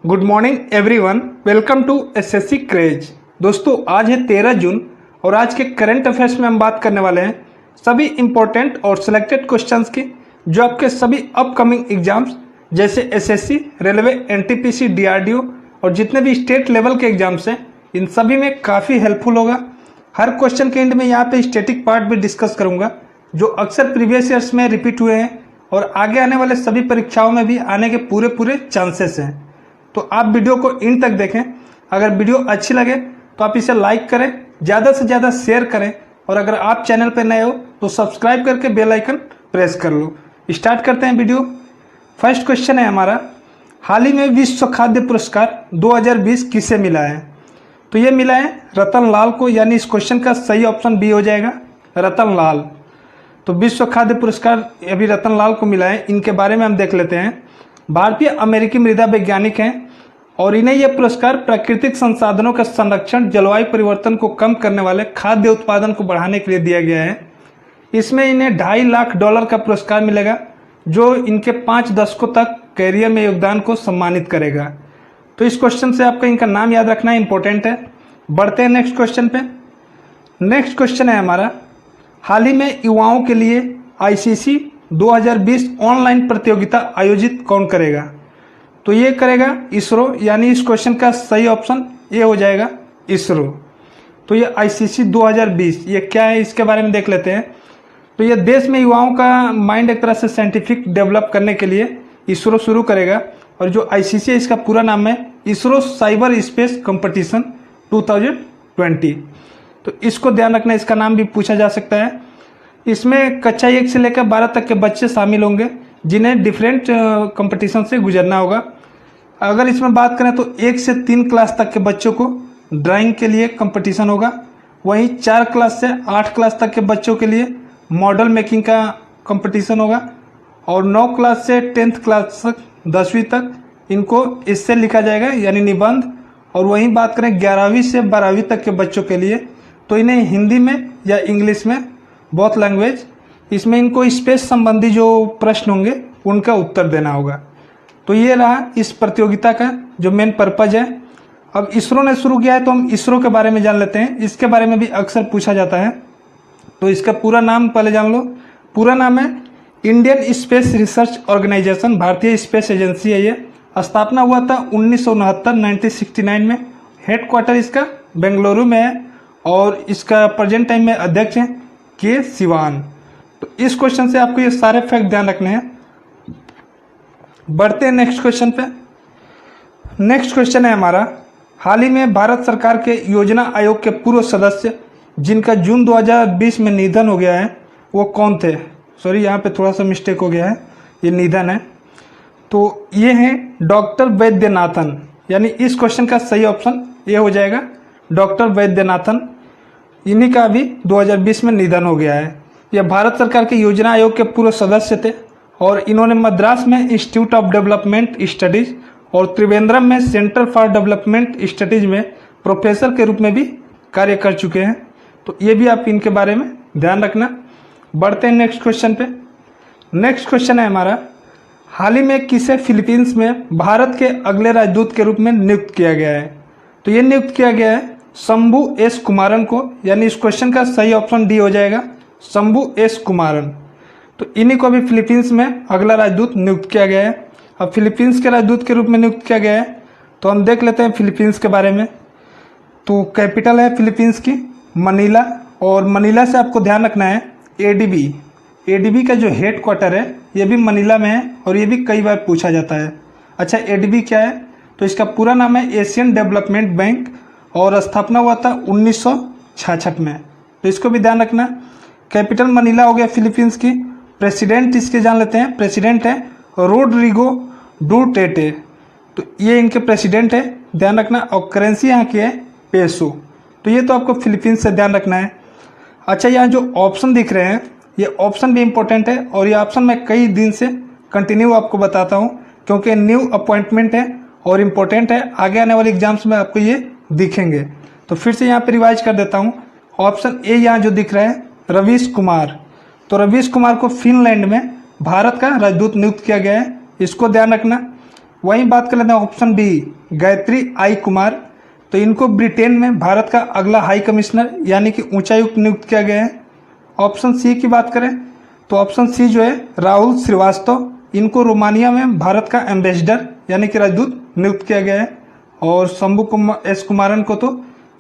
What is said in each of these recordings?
Good morning everyone, welcome to SSC craze. दोस्तों, आज है 13 जून और आज के करंट अफेयर्स में हम बात करने वाले हैं सभी इंपॉर्टेंट और सिलेक्टेड क्वेश्चंस की जो आपके सभी अपकमिंग एग्जाम्स जैसे एसएससी, रेलवे, एनटीपीसी, डीआरडीओ और जितने भी स्टेट लेवल के एग्जाम्स हैं इन सभी में काफ़ी हेल्पफुल होगा। हर क्वेश्चन के एंड में यहाँ पे स्टैटिक पार्ट भी डिस्कस करूँगा जो अक्सर प्रीवियस ईयर्स में रिपीट हुए हैं और आगे आने वाले सभी परीक्षाओं में भी आने के पूरे चांसेस हैं। तो आप वीडियो को इन तक देखें। अगर वीडियो अच्छी लगे तो आप इसे लाइक करें, ज़्यादा से ज़्यादा शेयर करें और अगर आप चैनल पर नए हो तो सब्सक्राइब करके बेल आइकन प्रेस कर लो। स्टार्ट करते हैं वीडियो। फर्स्ट क्वेश्चन है हमारा, हाल ही में विश्व खाद्य पुरस्कार 2020 किसे मिला है? तो ये मिला है रतन लाल को, यानी इस क्वेश्चन का सही ऑप्शन बी हो जाएगा, रतन लाल। तो विश्व खाद्य पुरस्कार अभी रतन लाल को मिला है। इनके बारे में हम देख लेते हैं। भारतीय अमेरिकी मृदा वैज्ञानिक हैं और इन्हें यह पुरस्कार प्राकृतिक संसाधनों का संरक्षण, जलवायु परिवर्तन को कम करने वाले खाद्य उत्पादन को बढ़ाने के लिए दिया गया है। इसमें इन्हें $2.5 लाख का पुरस्कार मिलेगा जो इनके 5 दशकों तक कैरियर में योगदान को सम्मानित करेगा। तो इस क्वेश्चन से आपका इनका नाम याद रखना इंपॉर्टेंट है। बढ़ते हैं नेक्स्ट क्वेश्चन पे। नेक्स्ट क्वेश्चन है हमारा, हाल ही में युवाओं के लिए आईसीसी 2020 ऑनलाइन प्रतियोगिता आयोजित कौन करेगा? तो ये करेगा इसरो, यानी इस क्वेश्चन का सही ऑप्शन ये हो जाएगा, इसरो। तो ये आईसीसी 2020 ये क्या है इसके बारे में देख लेते हैं। तो ये देश में युवाओं का माइंड एक तरह से साइंटिफिक डेवलप करने के लिए इसरो शुरू करेगा और जो आईसीसी है इसका पूरा नाम है इसरो साइबर स्पेस कंपटीशन 2020। तो इसको ध्यान रखना, इसका नाम भी पूछा जा सकता है। इसमें कक्षा 1 से लेकर 12 तक के बच्चे शामिल होंगे जिन्हें डिफरेंट कंपटीशन से गुजरना होगा। अगर इसमें बात करें तो 1 से 3 क्लास तक के बच्चों को ड्राइंग के लिए कंपटीशन होगा, वहीं 4 क्लास से 8 क्लास तक के बच्चों के लिए मॉडल मेकिंग का कंपटीशन होगा और 9 क्लास से 10th क्लास तक 10वीं तक इनको इससे लिखा जाएगा यानी निबंध। और वहीं बात करें 11वीं से 12वीं तक के बच्चों के लिए तो इन्हें हिंदी में या इंग्लिश में बोथ लैंग्वेज, इसमें इनको स्पेस संबंधी जो प्रश्न होंगे उनका उत्तर देना होगा। तो ये रहा इस प्रतियोगिता का जो मेन पर्पज है। अब इसरो ने शुरू किया है तो हम इसरो के बारे में जान लेते हैं। इसके बारे में भी अक्सर पूछा जाता है, तो इसका पूरा नाम पहले जान लो। पूरा नाम है इंडियन स्पेस रिसर्च ऑर्गेनाइजेशन, भारतीय स्पेस एजेंसी है। ये स्थापना हुआ था 1969 में। हेडक्वार्टर इसका बेंगलुरु में है और इसका प्रेजेंट टाइम में अध्यक्ष हैं के सिवान। तो इस क्वेश्चन से आपको ये सारे फैक्ट ध्यान रखने हैं। बढ़ते हैं नेक्स्ट क्वेश्चन पे। नेक्स्ट क्वेश्चन है हमारा, हाल ही में भारत सरकार के योजना आयोग के पूर्व सदस्य जिनका जून 2020 में निधन हो गया है वो कौन थे? सॉरी, यहाँ पे थोड़ा सा मिस्टेक हो गया है, ये निधन है। तो ये हैं डॉक्टर वैद्यनाथन, यानी इस क्वेश्चन का सही ऑप्शन ये हो जाएगा, डॉक्टर वैद्यनाथन। इन्हीं का भी 2020 में निधन हो गया है। यह भारत सरकार के योजना आयोग के पूर्व सदस्य थे और इन्होंने मद्रास में इंस्टीट्यूट ऑफ डेवलपमेंट स्टडीज और त्रिवेंद्रम में सेंटर फॉर डेवलपमेंट स्टडीज में प्रोफेसर के रूप में भी कार्य कर चुके हैं। तो ये भी आप इनके बारे में ध्यान रखना। बढ़ते हैं नेक्स्ट क्वेश्चन पे। नेक्स्ट क्वेश्चन है हमारा, हाल ही में किसे फिलीपींस में भारत के अगले राजदूत के रूप में नियुक्त किया गया है? तो ये नियुक्त किया गया है शंभू एस कुमारन को, यानी इस क्वेश्चन का सही ऑप्शन डी हो जाएगा, शंभू एस कुमारन। तो इन्हीं को भी फिलीपींस में अगला राजदूत नियुक्त किया गया है। अब फिलीपींस के राजदूत के रूप में नियुक्त किया गया है तो हम देख लेते हैं फिलीपींस के बारे में। तो कैपिटल है फिलीपींस की मनीला, और मनीला से आपको ध्यान रखना है एडीबी का जो हेड क्वार्टर है ये भी मनीला में है और ये भी कई बार पूछा जाता है। अच्छा, एडीबी क्या है? तो इसका पूरा नाम है एशियन डेवलपमेंट बैंक और स्थापना हुआ था 1966 में। तो इसको भी ध्यान रखना। कैपिटल मनीला हो गया फिलीपींस की। प्रेसिडेंट इसके जान लेते हैं, प्रेसिडेंट है रोड्रिगो डुटेर्टे। तो ये इनके प्रेसिडेंट है, ध्यान रखना। और करेंसी यहाँ की है पेसो। तो ये तो आपको फिलीपींस से ध्यान रखना है। अच्छा, यहाँ जो ऑप्शन दिख रहे हैं ये ऑप्शन भी इंपॉर्टेंट है और ये ऑप्शन मैं कई दिन से कंटिन्यू आपको बताता हूँ क्योंकि न्यू अपॉइंटमेंट है और इम्पोर्टेंट है। आगे आने वाले एग्जाम्स में आपको ये दिखेंगे। तो फिर से यहाँ पे रिवाइज कर देता हूँ। ऑप्शन ए यहाँ जो दिख रहा है रवीश कुमार, तो रवीश कुमार को फिनलैंड में भारत का राजदूत नियुक्त किया गया है, इसको ध्यान रखना। वहीं बात कर लेते हैं ऑप्शन बी, गायत्री आई कुमार। तो इनको ब्रिटेन में भारत का अगला हाई कमिश्नर यानी कि उच्चायुक्त नियुक्त किया गया है। ऑप्शन सी की बात करें तो ऑप्शन सी जो है राहुल श्रीवास्तव, इनको रोमानिया में भारत का एम्बेसडर यानी कि राजदूत नियुक्त किया गया है। और शंभू एस कुमारन को तो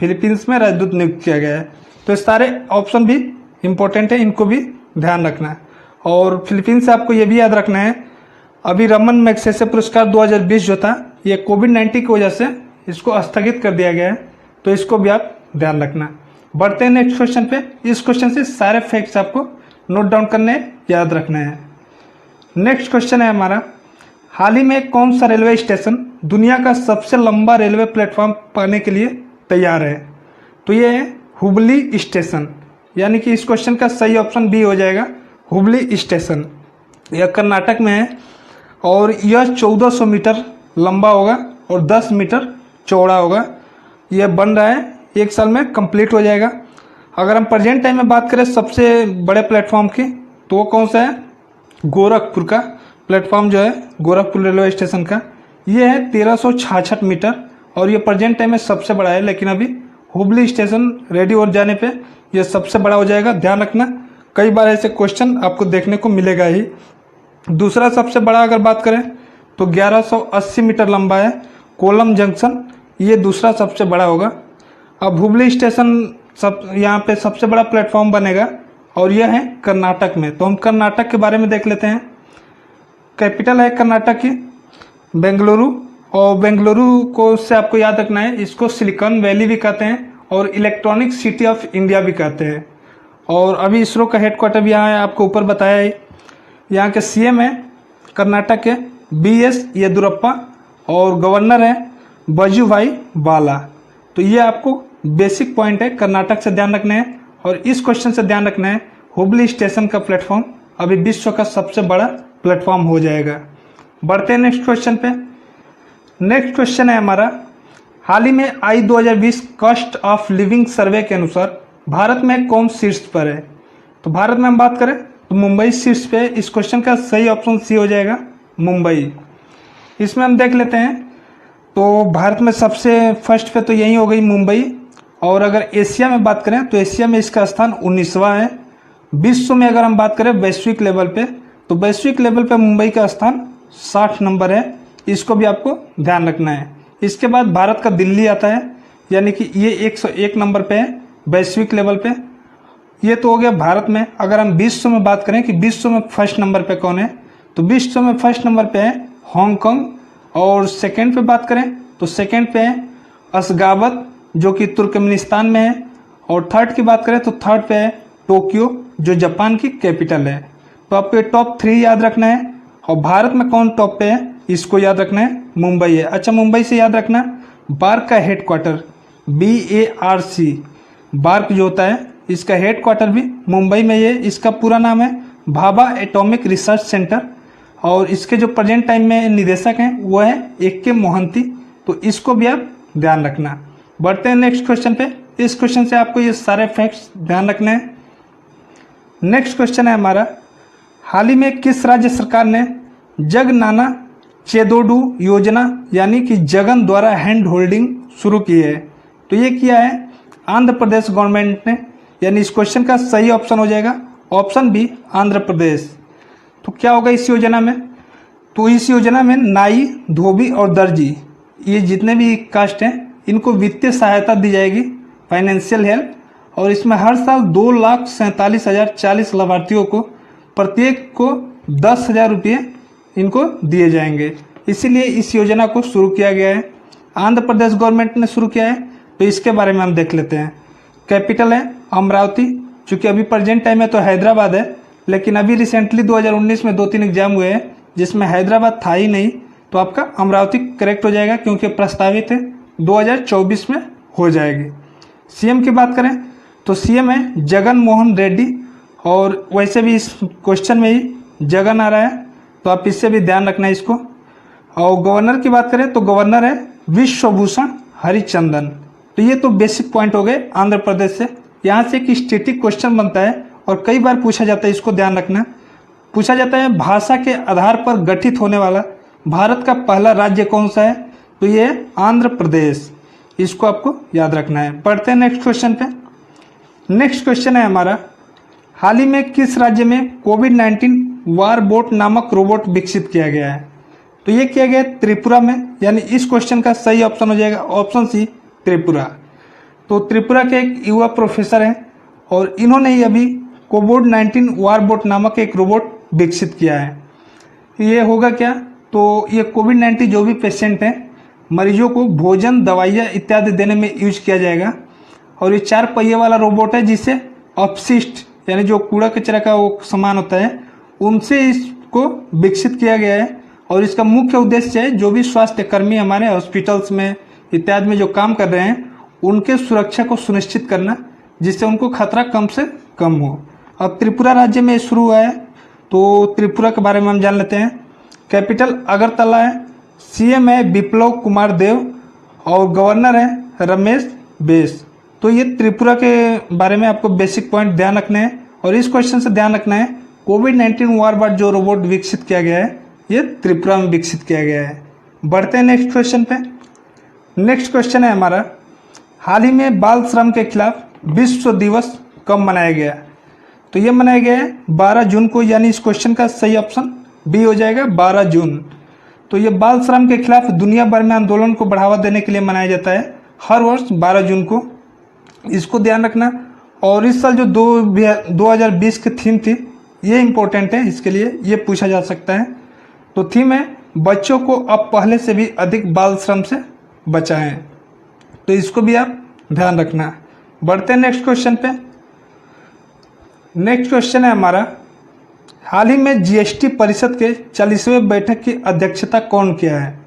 फिलीपींस में राजदूत नियुक्त किया गया है। तो सारे ऑप्शन भी इम्पोर्टेंट है, इनको भी ध्यान रखना है। और फिलीपींस से आपको ये भी याद रखना है, अभी रमन मैग्सेसे पुरस्कार 2020 जो था ये कोविड-19 की वजह से इसको स्थगित कर दिया गया है, तो इसको भी आप ध्यान रखना। बढ़ते हैं नेक्स्ट क्वेश्चन पे। इस क्वेश्चन से सारे फैक्ट्स आपको नोट डाउन करने, याद रखने हैं। नेक्स्ट क्वेश्चन है हमारा, हाल ही में कौन सा रेलवे स्टेशन दुनिया का सबसे लंबा रेलवे प्लेटफॉर्म पाने के लिए तैयार है? तो ये है हुबली स्टेशन, यानी कि इस क्वेश्चन का सही ऑप्शन बी हो जाएगा, हुबली स्टेशन। यह कर्नाटक में है और यह 1400 मीटर लंबा होगा और 10 मीटर चौड़ा होगा। यह बन रहा है, 1 साल में कंप्लीट हो जाएगा। अगर हम प्रेजेंट टाइम में बात करें सबसे बड़े प्लेटफॉर्म की, तो वो कौन सा है? गोरखपुर का प्लेटफॉर्म जो है, गोरखपुर रेलवे स्टेशन का, ये है 1366 मीटर और ये प्रेजेंट टाइम में सबसे बड़ा है। लेकिन अभी हुबली स्टेशन रेडी हो जाने पे ये सबसे बड़ा हो जाएगा, ध्यान रखना। कई बार ऐसे क्वेश्चन आपको देखने को मिलेगा ही। दूसरा सबसे बड़ा अगर बात करें तो 1180 मीटर लंबा है कोलम जंक्शन, ये दूसरा सबसे बड़ा होगा। अब हुबली स्टेशन यहाँ पे सबसे बड़ा प्लेटफॉर्म बनेगा और यह है कर्नाटक में। तो हम कर्नाटक के बारे में देख लेते हैं। कैपिटल है कर्नाटक की बेंगलुरु, और बेंगलुरु को से आपको याद रखना है, इसको सिलिकॉन वैली भी कहते हैं और इलेक्ट्रॉनिक सिटी ऑफ इंडिया भी कहते हैं। और अभी इसरो का हेडक्वार्टर भी यहाँ है, आपको ऊपर बताया है। यहाँ के सीएम है कर्नाटक के बीएस येदुरप्पा और गवर्नर है वजुभाई वाला। तो ये आपको बेसिक पॉइंट है, कर्नाटक से ध्यान रखना है। और इस क्वेश्चन से ध्यान रखना है, हुबली स्टेशन का प्लेटफॉर्म अभी विश्व का सबसे बड़ा प्लेटफॉर्म हो जाएगा। बढ़ते हैं नेक्स्ट क्वेश्चन पे। नेक्स्ट क्वेश्चन है हमारा, हाल ही में आई 2020 कॉस्ट ऑफ लिविंग सर्वे के अनुसार भारत में कौन शीर्ष पर है? तो भारत में हम बात करें तो मुंबई शीर्ष पे। इस क्वेश्चन का सही ऑप्शन सी हो जाएगा, मुंबई। इसमें हम देख लेते हैं तो भारत में सबसे फर्स्ट पे तो यही हो गई मुंबई। और अगर एशिया में बात करें तो एशिया में इसका स्थान 19वां है। विश्व में अगर हम बात करें वैश्विक लेवल पे, तो वैश्विक लेवल पे मुंबई का स्थान 60 नंबर है, इसको भी आपको ध्यान रखना है। इसके बाद भारत का दिल्ली आता है, यानी कि ये 101 नंबर पे है वैश्विक लेवल पे। ये तो हो गया भारत में। अगर हम विश्व में बात करें कि विश्व में फर्स्ट नंबर पे कौन है, तो विश्व में फर्स्ट नंबर पे है हांगकांग। और सेकंड पे बात करें तो सेकंड पे है अशगाबत जो कि तुर्कमेनिस्तान में है। और थर्ड की बात करें तो थर्ड पे है टोक्यो जो जापान की कैपिटल है। तो आपको ये टॉप 3 याद रखना है। और भारत में कौन टॉप पे है इसको याद रखना है, मुंबई है। अच्छा, मुंबई से याद रखना बार्क का हेडक्वार्टर BARC, बार्क जो होता है इसका हेडक्वार्टर भी मुंबई में है। इसका पूरा नाम है भाभा एटॉमिक रिसर्च सेंटर। और इसके जो प्रेजेंट टाइम में निदेशक हैं वो है AK मोहंती। तो इसको भी आप ध्यान रखना। बढ़ते हैं नेक्स्ट क्वेश्चन पे। इस क्वेश्चन से आपको ये सारे फैक्ट्स ध्यान रखने हैं। नेक्स्ट क्वेश्चन है हमारा, हाल ही में किस राज्य सरकार ने जगनाना चेदोडू योजना यानी कि जगन द्वारा हैंड होल्डिंग शुरू की है? तो ये किया है आंध्र प्रदेश गवर्नमेंट ने, यानी इस क्वेश्चन का सही ऑप्शन हो जाएगा ऑप्शन बी, आंध्र प्रदेश। तो क्या होगा इस योजना में? तो इस योजना में नाई, धोबी और दर्जी, ये जितने भी कास्ट हैं इनको वित्तीय सहायता दी जाएगी, फाइनेंशियल हेल्प। और इसमें हर साल 2,47,040 लाभार्थियों को प्रत्येक को 10,000 रुपये इनको दिए जाएंगे। इसीलिए इस योजना को शुरू किया गया है, आंध्र प्रदेश गवर्नमेंट ने शुरू किया है। तो इसके बारे में हम देख लेते हैं। कैपिटल है अमरावती, चूँकि अभी प्रेजेंट टाइम में तो हैदराबाद है, लेकिन अभी रिसेंटली 2019 में 2-3 एग्जाम हुए हैं जिसमें हैदराबाद था ही नहीं। तो आपका अमरावती करेक्ट हो जाएगा क्योंकि प्रस्तावित है 2024 में हो जाएगी। सीएम की बात करें तो सीएम है जगन मोहन रेड्डी। और वैसे भी इस क्वेश्चन में ही जगन आ रहा है, तो आप इससे भी ध्यान रखना है इसको। और गवर्नर की बात करें तो गवर्नर है विश्वभूषण हरिचंदन। तो ये तो बेसिक पॉइंट हो गए आंध्र प्रदेश से। यहाँ से एक स्टैटिक क्वेश्चन बनता है और कई बार पूछा जाता है, इसको ध्यान रखना। पूछा जाता है भाषा के आधार पर गठित होने वाला भारत का पहला राज्य कौन सा है? तो ये है आंध्र प्रदेश। इसको आपको याद रखना है। पढ़ते हैं नेक्स्ट क्वेश्चन पे। नेक्स्ट क्वेश्चन है हमारा, हाल ही में किस राज्य में कोविड-19 वार बोट नामक रोबोट विकसित किया गया है? तो ये किया गया त्रिपुरा में, यानी इस क्वेश्चन का सही ऑप्शन हो जाएगा ऑप्शन सी, त्रिपुरा। तो त्रिपुरा के एक युवा प्रोफेसर हैं और इन्होंने ही अभी कोविड-19 वार बोट नामक एक रोबोट विकसित किया है। ये होगा क्या? तो ये कोविड-19 जो भी पेशेंट हैं, मरीजों को भोजन, दवाइयाँ इत्यादि देने में यूज किया जाएगा। और ये 4 पहिए वाला रोबोट है जिसे अपशिष्ट यानी जो कूड़ा कचरा का वो सामान होता है उनसे इसको विकसित किया गया है। और इसका मुख्य उद्देश्य है जो भी स्वास्थ्य कर्मी हमारे हॉस्पिटल्स में इत्यादि में जो काम कर रहे हैं उनके सुरक्षा को सुनिश्चित करना, जिससे उनको खतरा कम से कम हो। अब त्रिपुरा राज्य में शुरू हुआ है, तो त्रिपुरा के बारे में हम जान लेते हैं। कैपिटल अगरतला है, सीएम है बिप्लब कुमार देव और गवर्नर है रमेश बैस। तो ये त्रिपुरा के बारे में आपको बेसिक पॉइंट ध्यान रखने हैं। और इस क्वेश्चन से ध्यान रखना है, कोविड-19 वार बोट जो रोबोट विकसित किया गया है ये त्रिपुरा में विकसित किया गया है। बढ़ते हैं नेक्स्ट क्वेश्चन पे। नेक्स्ट क्वेश्चन है हमारा, हाल ही में बाल श्रम के खिलाफ विश्व दिवस कब मनाया गया? तो ये मनाया गया है 12 जून को, यानी इस क्वेश्चन का सही ऑप्शन बी हो जाएगा 12 जून। तो ये बाल श्रम के खिलाफ दुनिया भर में आंदोलन को बढ़ावा देने के लिए मनाया जाता है हर वर्ष 12 जून को। इसको ध्यान रखना। और इस साल जो 2020 की थीम थी ये इम्पोर्टेंट है, इसके लिए ये पूछा जा सकता है। तो थीम है बच्चों को अब पहले से भी अधिक बाल श्रम से बचाएं। तो इसको भी आप ध्यान रखना। बढ़ते हैं नेक्स्ट क्वेश्चन पे। नेक्स्ट क्वेश्चन है हमारा, हाल ही में जीएसटी परिषद के 40वें बैठक की अध्यक्षता कौन किया है?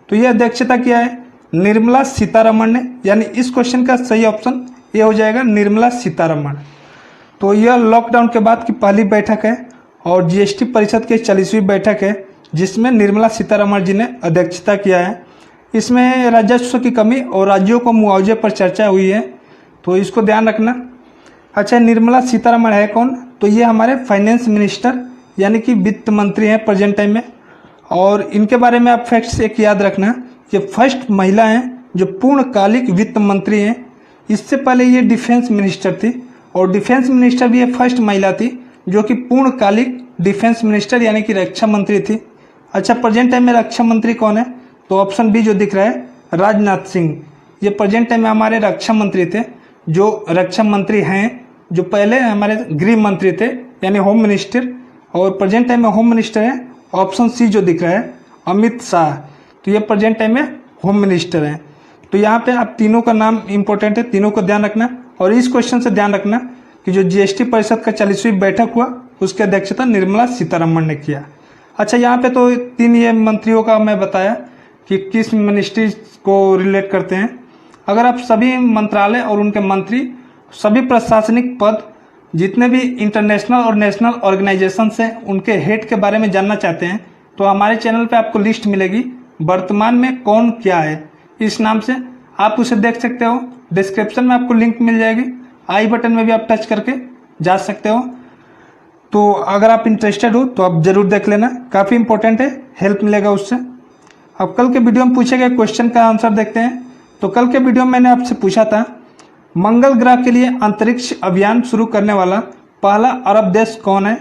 तो ये अध्यक्षता किया है निर्मला सीतारमण ने, यानी इस क्वेश्चन का सही ऑप्शन ये हो जाएगा निर्मला सीतारमण। तो यह लॉकडाउन के बाद की पहली बैठक है और जीएसटी परिषद की 40वीं बैठक है जिसमें निर्मला सीतारमण जी ने अध्यक्षता किया है। इसमें राजस्व की कमी और राज्यों को मुआवजे पर चर्चा हुई है, तो इसको ध्यान रखना। अच्छा, निर्मला सीतारमण है कौन? तो ये हमारे फाइनेंस मिनिस्टर यानी कि वित्त मंत्री हैं प्रेजेंट टाइम में। और इनके बारे में आप फैक्ट्स एक याद रखना, ये फर्स्ट महिला हैं जो पूर्णकालिक वित्त मंत्री हैं। इससे पहले ये डिफेंस मिनिस्टर थी और डिफेंस मिनिस्टर भी ये फर्स्ट महिला थी जो कि पूर्णकालिक डिफेंस मिनिस्टर यानी कि रक्षा मंत्री थी। अच्छा, प्रेजेंट टाइम में रक्षा मंत्री कौन है? तो ऑप्शन बी जो दिख रहा है राजनाथ सिंह। ये प्रेजेंट टाइम में हमारे रक्षा मंत्री थे, जो रक्षा मंत्री हैं, जो पहले हमारे गृह मंत्री थे यानी होम मिनिस्टर, और प्रेजेंट टाइम में होम मिनिस्टर है ऑप्शन सी जो दिख रहा है अमित शाह। तो ये प्रेजेंट टाइम में होम मिनिस्टर हैं। तो यहाँ पे आप तीनों का नाम इंपॉर्टेंट है, तीनों को ध्यान रखना। और इस क्वेश्चन से ध्यान रखना कि जो जीएसटी परिषद का 40वीं बैठक हुआ उसकी अध्यक्षता निर्मला सीतारमण ने किया। अच्छा, यहाँ पे तो 3 ये मंत्रियों का मैं बताया कि किस मिनिस्ट्री को रिलेट करते हैं। अगर आप सभी मंत्रालय और उनके मंत्री, सभी प्रशासनिक पद, जितने भी इंटरनेशनल और नेशनल ऑर्गेनाइजेशन से उनके हेड के बारे में जानना चाहते हैं तो हमारे चैनल पे आपको लिस्ट मिलेगी वर्तमान में कौन क्या है, इस नाम से आप उसे देख सकते हो। डिस्क्रिप्शन में आपको लिंक मिल जाएगी, आई बटन में भी आप टच करके जा सकते हो। तो अगर आप इंटरेस्टेड हो तो आप जरूर देख लेना, काफ़ी इंपॉर्टेंट है, हेल्प मिलेगा उससे। अब कल के वीडियो में पूछे गए क्वेश्चन का आंसर देखते हैं। तो कल के वीडियो में मैंने आपसे पूछा था मंगल ग्रह के लिए अंतरिक्ष अभियान शुरू करने वाला पहला अरब देश कौन है?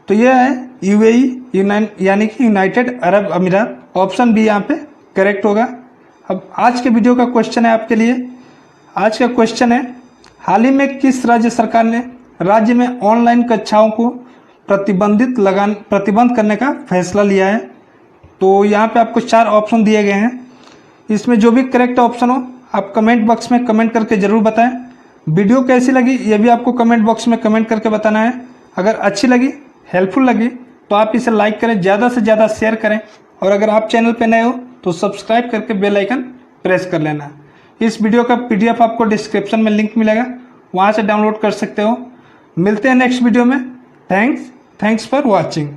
तो यह है यूएई यानी कि यूनाइटेड अरब अमीरात। ऑप्शन बी यहाँ पे करेक्ट होगा। अब आज के वीडियो का क्वेश्चन है आपके लिए। आज का क्वेश्चन है, हाल ही में किस राज्य सरकार ने राज्य में ऑनलाइन कक्षाओं को प्रतिबंध करने का फैसला लिया है? तो यहाँ पे आपको 4 ऑप्शन दिए गए हैं। इसमें जो भी करेक्ट ऑप्शन हो आप कमेंट बॉक्स में कमेंट करके ज़रूर बताएं। वीडियो कैसी लगी ये भी आपको कमेंट बॉक्स में कमेंट करके बताना है। अगर अच्छी लगी, हेल्पफुल लगी तो आप इसे लाइक करें, ज़्यादा से ज़्यादा शेयर करें। और अगर आप चैनल पे नए हो तो सब्सक्राइब करके बेल आइकन प्रेस कर लेना। इस वीडियो का PDF आपको डिस्क्रिप्शन में लिंक मिलेगा, वहाँ से डाउनलोड कर सकते हो। मिलते हैं नेक्स्ट वीडियो में। Thanks for watching.